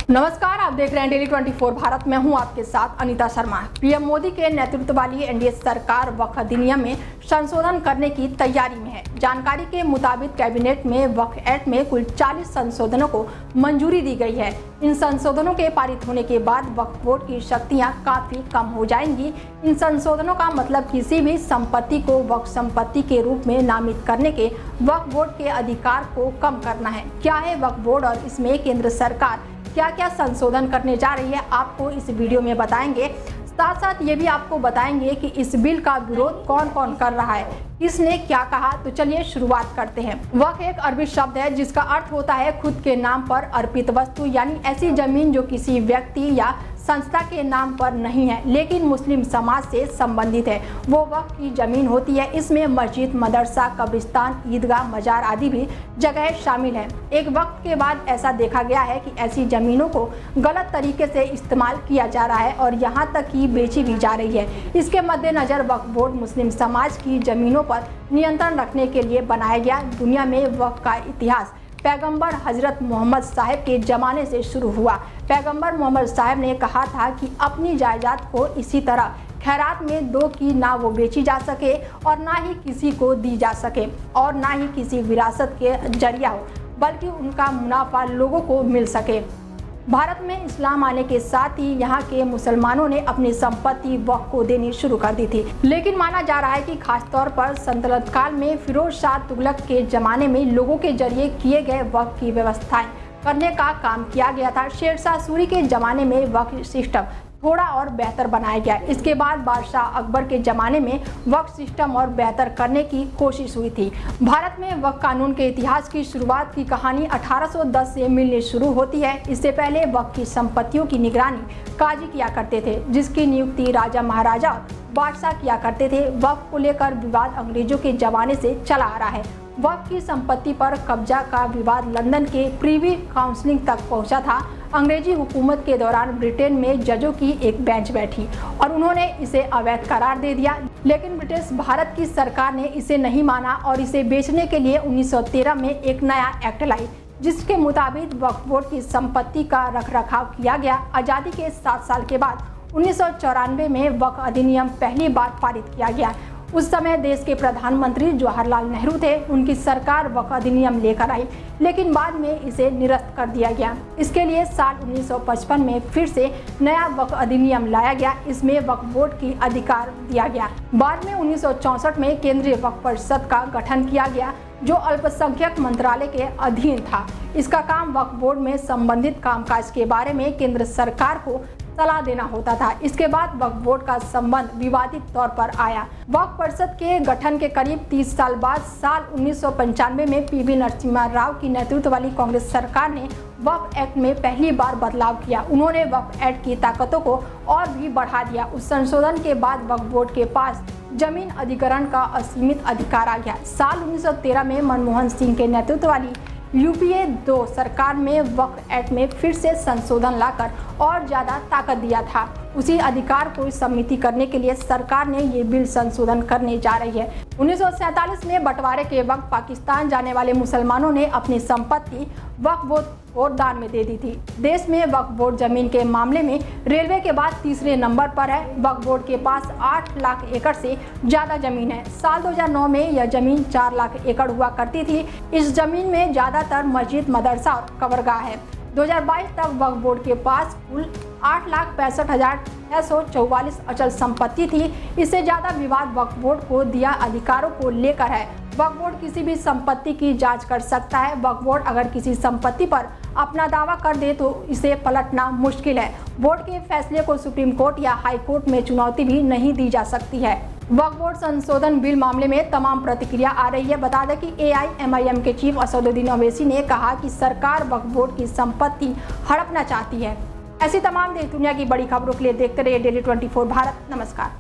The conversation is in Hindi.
नमस्कार, आप देख रहे हैं डेली 24 भारत में हूं आपके साथ अनीता शर्मा। पीएम मोदी के नेतृत्व वाली एनडीए सरकार वक्फ अधिनियम में संशोधन करने की तैयारी में है। जानकारी के मुताबिक कैबिनेट में वक्फ एक्ट में कुल 40 संशोधनों को मंजूरी दी गई है। इन संशोधनों के पारित होने के बाद वक्फ बोर्ड की शक्तियां काफी कम हो जाएंगी। इन संशोधनों का मतलब किसी भी संपत्ति को वक्फ संपत्ति के रूप में नामित करने के वक्फ बोर्ड के अधिकार को कम करना है। क्या है वक्फ बोर्ड और इसमें केंद्र सरकार क्या क्या संशोधन करने जा रही है, आपको इस वीडियो में बताएंगे। साथ साथ ये भी आपको बताएंगे कि इस बिल का विरोध कौन कौन कर रहा है, किसने क्या कहा। तो चलिए शुरुआत करते हैं। वक्फ एक अरबी शब्द है जिसका अर्थ होता है खुद के नाम पर अर्पित वस्तु, यानी ऐसी जमीन जो किसी व्यक्ति या संस्था के नाम पर नहीं है लेकिन मुस्लिम समाज से संबंधित है, वो वक्फ की जमीन होती है। इसमें मस्जिद, मदरसा, कब्रिस्तान, ईदगाह, मजार आदि भी जगह शामिल है। एक वक्त के बाद ऐसा देखा गया है कि ऐसी जमीनों को गलत तरीके से इस्तेमाल किया जा रहा है और यहाँ तक कि बेची भी जा रही है। इसके मद्देनजर वक्फ बोर्ड मुस्लिम समाज की जमीनों पर नियंत्रण रखने के लिए बनाया गया। दुनिया में वक्फ का इतिहास पैगंबर हजरत मोहम्मद साहब के ज़माने से शुरू हुआ। पैगंबर मोहम्मद साहब ने कहा था कि अपनी जायदाद को इसी तरह खैरात में दो कि ना वो बेची जा सके और ना ही किसी को दी जा सके और ना ही किसी विरासत के जरिया हो, बल्कि उनका मुनाफा लोगों को मिल सके। भारत में इस्लाम आने के साथ ही यहाँ के मुसलमानों ने अपनी संपत्ति वक्फ को देनी शुरू कर दी थी। लेकिन माना जा रहा है कि खासतौर पर सल्तनत काल में फिरोज शाह तुगलक के जमाने में लोगों के जरिए किए गए वक्फ की व्यवस्थाएं करने का काम किया गया था। शेरशाह सूरी के जमाने में वक्फ सिस्टम थोड़ा और बेहतर बनाया गया। इसके बाद बादशाह अकबर के ज़माने में वक्फ सिस्टम और बेहतर करने की कोशिश हुई थी। भारत में वक्फ कानून के इतिहास की शुरुआत की कहानी 1810 से मिलनी शुरू होती है। इससे पहले वक्फ की संपत्तियों की निगरानी काजी किया करते थे, जिसकी नियुक्ति राजा महाराजा बादशाह किया करते थे। वक्फ को लेकर विवाद अंग्रेजों के ज़माने से चला आ रहा है। वक्फ की संपत्ति पर कब्जा का विवाद लंदन के प्रीवी काउंसिल तक पहुंचा था। अंग्रेजी हुकूमत के दौरान ब्रिटेन में जजों की एक बेंच बैठी और उन्होंने इसे अवैध करार दे दिया, लेकिन ब्रिटिश भारत की सरकार ने इसे नहीं माना और इसे बेचने के लिए 1913 में एक नया एक्ट लाई, जिसके मुताबिक वक्फ बोर्ड की संपत्ति का रखरखाव किया गया। आज़ादी के 7 साल के बाद 1994 में वक्फ अधिनियम पहली बार पारित किया गया। उस समय देश के प्रधानमंत्री जवाहरलाल नेहरू थे। उनकी सरकार वक्फ अधिनियम लेकर आई, लेकिन बाद में इसे निरस्त कर दिया गया। इसके लिए साल 1955 में फिर से नया वक्फ अधिनियम लाया गया। इसमें वक्फ बोर्ड की अधिकार दिया गया। बाद में 1964 में केंद्रीय वक्फ परिषद का गठन किया गया, जो अल्पसंख्यक मंत्रालय के अधीन था। इसका काम वक्फ बोर्ड में संबंधित कामकाज के बारे में केंद्र सरकार को सलाह देना होता था। इसके बाद वक्फ बोर्ड का संबंध विवादित तौर पर आया। वक्फ परिषद के गठन के करीब 30 साल बाद साल 1995 में पीवी नरसिम्हा राव की नेतृत्व वाली कांग्रेस सरकार ने वक्फ एक्ट में पहली बार बदलाव किया। उन्होंने वक्फ एक्ट की ताकतों को और भी बढ़ा दिया। उस संशोधन के बाद वक्फ बोर्ड के पास जमीन अधिग्रहण का असीमित अधिकार आ गया। साल 1913 में मनमोहन सिंह के नेतृत्व वाली यूपीए 2 सरकार में वक्फ एक्ट में फिर से संशोधन लाकर और ज़्यादा ताकत दिया था। उसी अधिकार को समिति करने के लिए सरकार ने ये बिल संशोधन करने जा रही है। 1947 में बंटवारे के वक्त पाकिस्तान जाने वाले मुसलमानों ने अपनी संपत्ति वक्फ बोर्ड को दान में दे दी थी। देश में वक्फ बोर्ड जमीन के मामले में रेलवे के बाद तीसरे नंबर पर है। वक्फ बोर्ड के पास 8 लाख एकड़ से ज़्यादा जमीन है। साल 2009 में यह जमीन 4 लाख एकड़ हुआ करती थी। इस जमीन में ज़्यादातर मस्जिद, मदरसा और कब्रगाह है। 2022 तक वक्फ बोर्ड के पास कुल 8,65,644 अचल संपत्ति थी। इससे ज़्यादा विवाद वक्फ बोर्ड को दिया अधिकारों को लेकर है। वक्फ बोर्ड किसी भी संपत्ति की जांच कर सकता है। वक्फ बोर्ड अगर किसी संपत्ति पर अपना दावा कर दे तो इसे पलटना मुश्किल है। बोर्ड के फैसले को सुप्रीम कोर्ट या हाई कोर्ट में चुनौती भी नहीं दी जा सकती है। वक्फ बोर्ड संशोधन बिल मामले में तमाम प्रतिक्रिया आ रही है। बता दें कि AIMIM के चीफ असदुद्दीन ओवैसी ने कहा कि सरकार वक्फ बोर्ड की संपत्ति हड़पना चाहती है। ऐसी तमाम देश दुनिया की बड़ी खबरों के लिए देखते रहिए डेली 24 भारत। नमस्कार।